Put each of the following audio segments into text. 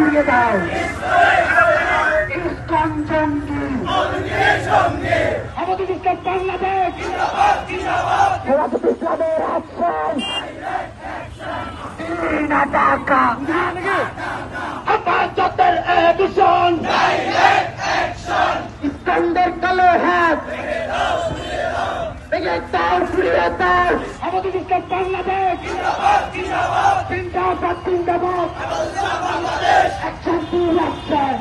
ফিরিয়ে দাও। ইসকন জঙ্গি আমাদের ইসলাম বাংলাদেশ হেফাজত ইসলামের অ্যাকশন না টাকা হেফাজতের এডিশন ইস্কান্দার কালো হাত ভেঙে দাও ফিরিয়ে দাও। আমাদের ইসলাম বাংলাদেশ জিন্দাবাদ জিন্দাবাদ অ্যাকশন টু অ্যাকশন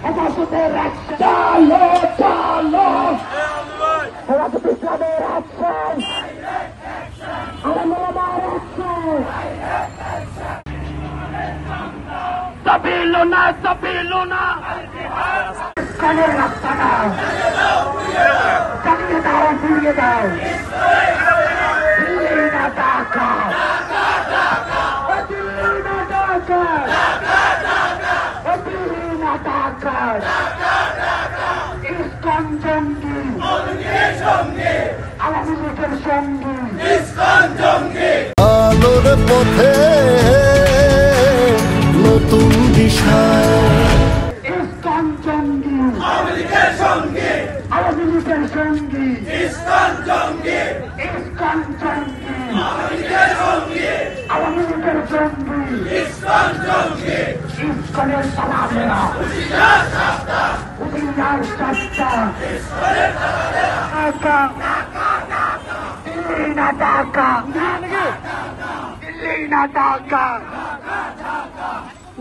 হেফাজতের অ্যাকশন চালো চালো হেফাজত ইসলামের অ্যাকশন আমার অ্যাকশন সাবিলুনা সাবিলুনা কানের রাস্তা দাও চালিয়ে দাও ফিরিয়ে দাও দিল্লি না ঢাকা দিল্লি না ঢাকা দিল্লি না ঢাকা ইসকন জঙ্গি আওয়ামী লীগের সঙ্গী আলোর পথে নতুন দিশা ইসকন জঙ্গি আওয়ামী লীগের সঙ্গী আওয়ামী লীগের সঙ্গী ইসকন জঙ্গি ইসকন জঙ্গি আওয়ামী লীগের সঙ্গী আওয়ামী লীগের সঙ্গী ইসকন জঙ্গি ইসকনের সালামেরা হুশিয়ার সাবধান হুশিয়ার সাবধান ইসকনের সালামেরা দিল্লি না ঢাকা দিল্লি না ঢাকা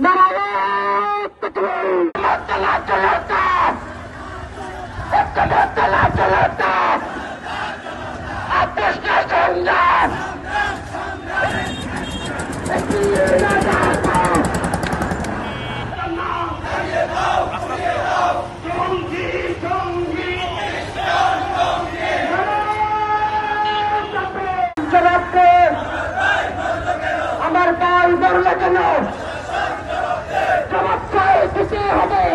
নারায়ণ তাকবীর তালা চলাতা একটা তালা চলাতা আদেশটা সংগ্রাম দিল্লি না ঢাকা জঙ্গি জঙ্গি আমার ভাই মরলে কেন জবাব চাই দিতে হবে।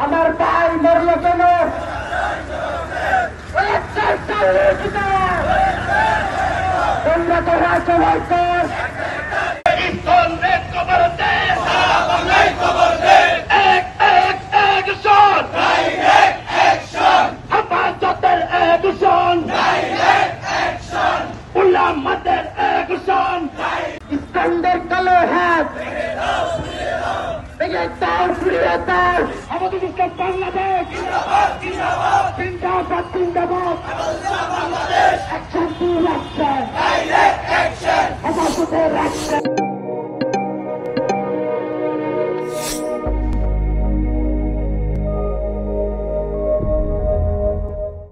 আমার ভাই মরলে কেন তোমরা তো রাজ্য হয়তো ইস্কান্দার কালো হাত ভেঙে দাও ফিরিয়ে দাও। আমাদের ইসলাম বাংলাদেশ জিন্দাবাদ জিন্দাবাদ অ্যাকশন টু অ্যাকশন হেফাজতের অ্যাকশন